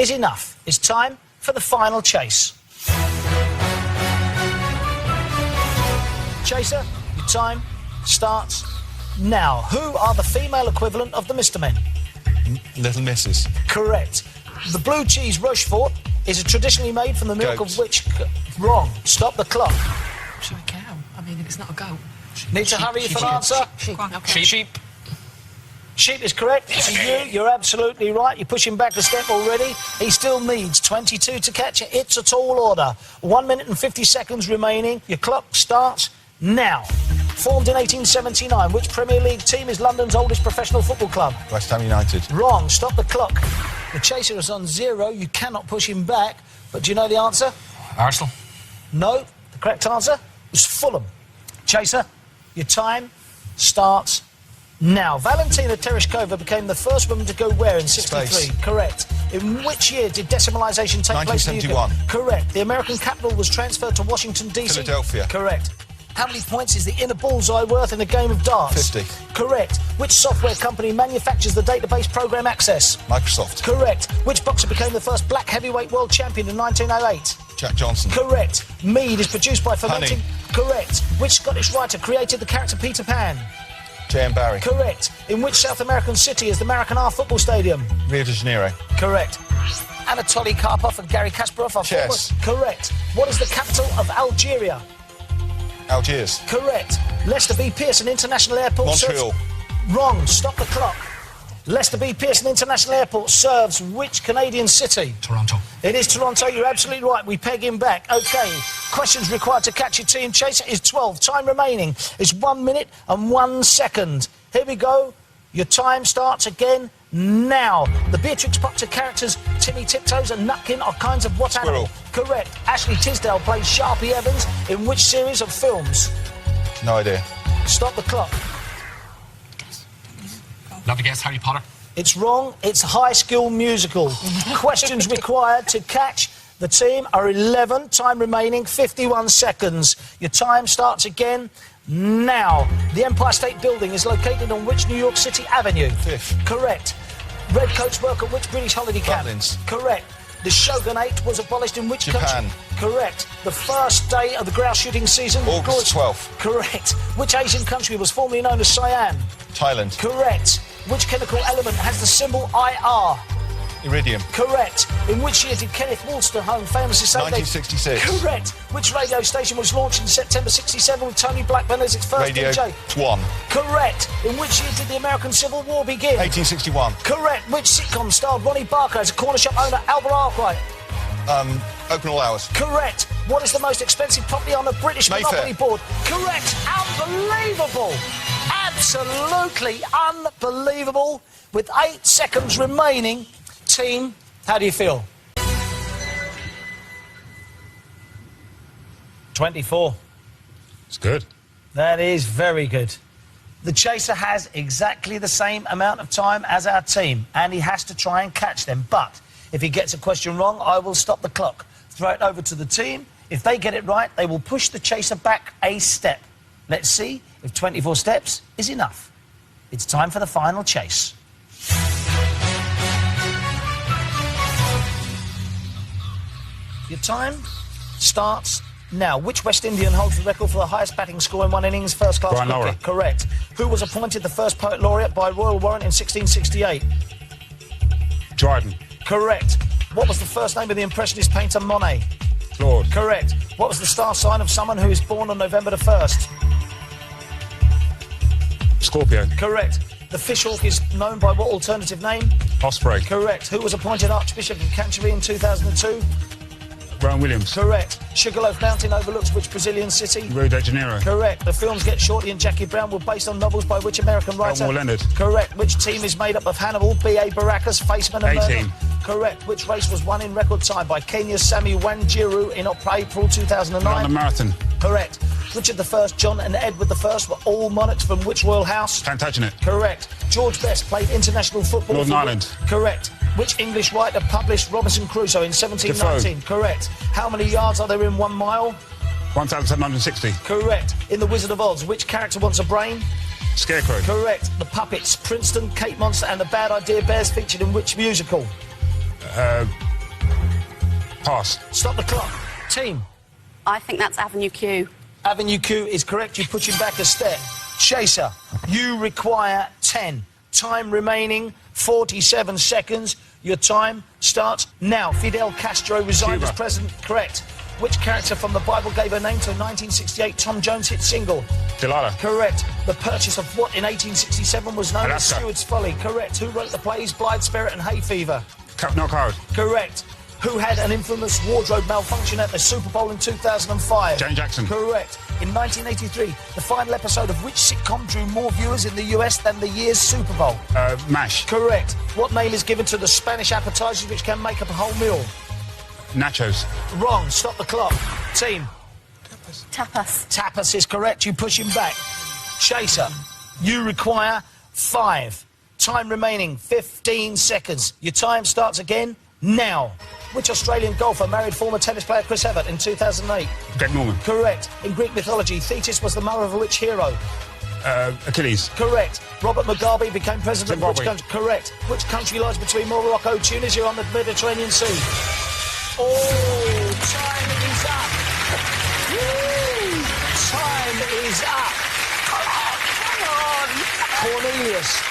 is enough. It's time for the final chase. Chaser, your time starts now. Who are the female equivalent of the Mr. Men? Little Misses. Correct. The blue cheese Rochefort is traditionally made from the milk Goat. of which... Wrong. Stop the clock. Should a cow? I mean, if it's not a goat. Need to hurry for an answer? Sheep. Okay. Sheep. Sheep is correct. It's you. You're absolutely right. You're pushing back a step already. He still needs 22 to catch it. It's a tall order. 1 minute and 50 seconds remaining. Your clock starts now. Formed in 1879, which Premier League team is London's oldest professional football club? West Ham United. Wrong. Stop the clock. The chaser is on 0. You cannot push him back. But do you know the answer? Arsenal. No. The correct answer was Fulham. Chaser, your time starts now. Valentina Tereshkova became the first woman to go where in 63? Space. Correct. In which year did decimalisation take place in the UK? 1971. Correct. The American capital was transferred to Washington, D.C. Philadelphia. Correct. How many points is the inner bullseye worth in a game of darts? 50. Correct. Which software company manufactures the database program Access? Microsoft. Correct. Which boxer became the first black heavyweight world champion in 1908? Jack Johnson. Correct. Mead is produced by fermenting... Honey. Correct. Which Scottish writer created the character Peter Pan? J.M. Barrie. Correct. In which South American city is the Maracanã football stadium? Rio de Janeiro. Correct. Anatoly Karpov and Gary Kasparov are Chess. former... Correct. What is the capital of Algeria? Algiers. Correct. Lester B. Pearson International Airport... Montreal. Wrong. Stop the clock. Lester B. Pearson International Airport serves which Canadian city? Toronto. It is Toronto. You're absolutely right. We peg him back. OK. Questions required to catch your team chaser is 12. Time remaining is 1 minute and 1 second. Here we go. Your time starts again now. The Beatrix Potter characters Timmy Tiptoes and Nutkin are kinds of what Squirrel. animal? Correct. Ashley Tisdale plays Sharpie Evans in which series of films? No idea. Stop the clock. Love to guess Harry Potter. It's wrong. It's High School Musical. Questions required to catch the team are 11. Time remaining 51 seconds. Your time starts again now. The Empire State Building is located on which New York City avenue? Fifth. Correct. Redcoats work at which British holiday camp? Butlins. Correct. The shogunate was abolished in which Japan. country? Correct. The first day of the grouse shooting season? August 12th. Correct. Which Asian country was formerly known as Siam? Thailand. Correct. Which chemical element has the symbol IR? Iridium. Correct. In which year did Kenneth Wolstenholme famously say... 1966. Correct. Which radio station was launched in September 67 with Tony Blackburn as its first Radio DJ? 1. Correct. In which year did the American Civil War begin? 1861. Correct. Which sitcom starred Ronnie Barker as a corner shop owner, Albert Arkwright? Open all hours. Correct. What is the most expensive property on the British Mayfair. Monopoly board? Correct. Unbelievable. Absolutely unbelievable. With 8 seconds remaining, team, how do you feel? 24. It's good. That is very good. The chaser has exactly the same amount of time as our team, and he has to try and catch them. But if he gets a question wrong, I will stop the clock. Throw it over to the team. If they get it right, they will push the chaser back a step. Let's see if 24 steps is enough. It's time for the final chase. Your time starts now. Which West Indian holds the record for the highest batting score in one innings first-class Brian cricket? Lara. Correct. Who was appointed the first poet laureate by royal warrant in 1668? Dryden. Correct. What was the first name of the impressionist painter Monet? Claude. Correct. What was the star sign of someone who is born on November the 1st? Scorpio. Correct. The fishhawk is known by what alternative name? Osprey. Correct. Who was appointed Archbishop of Canterbury in 2002? Rowan Williams. Correct. Sugarloaf Mountain overlooks which Brazilian city? Rio de Janeiro. Correct. The films Get Shorty and Jackie Brown were based on novels by which American writer? Elmore Leonard. Correct. Which team is made up of Hannibal, B.A. Baracus, Faceman and A-team. Murdoch? Correct. Which race was won in record time by Kenya's Sammy Wanjiru in April 2009? London Marathon. Correct. Which of the first, John and Edward I, were all monarchs from which royal house? Plantagenet. Correct. George Best played international football Northern for... Ireland. Correct. Which English writer published Robinson Crusoe in 1719? Correct. How many yards are there in 1 mile? 1,760. Correct. In The Wizard of Oz, which character wants a brain? Scarecrow. Correct. The Puppets, Princeton, Kate Monster and the Bad Idea Bears featured in which musical? Pass. Stop the clock. Team. I think that's Avenue Q. Avenue Q is correct. You push him back a step. Chaser, you require 10. Time remaining 47 seconds. Your time starts now. Fidel Castro resigned Cuba. as president. Correct. Which character from the Bible gave her name to a 1968 Tom Jones hit single? Delilah. Correct. The purchase of what in 1867 was known as Alaska. Steward's Folly? Correct. Who wrote the plays Blithe Spirit and Hay Fever? No Coward. Correct. Who had an infamous wardrobe malfunction at the Super Bowl in 2005? Jane Jackson. Correct. In 1983, the final episode of which sitcom drew more viewers in the US than the year's Super Bowl? MASH. Correct. What name is given to the Spanish appetizers which can make up a whole meal? Nachos. Wrong. Stop the clock. Team. Tapas. Tapas is correct. You push him back. Chaser, you require 5. Time remaining 15 seconds. Your time starts again now. Which Australian golfer married former tennis player Chris Evert in 2008? Greg Norman. Correct. In Greek mythology, Thetis was the mother of which hero? Achilles. Correct. Robert Mugabe became president of which Zimbabwe. country? Correct. Which country lies between Morocco, Tunisia on the Mediterranean Sea? Oh, time is up. Woo! Time is up. Come on. Cornelius,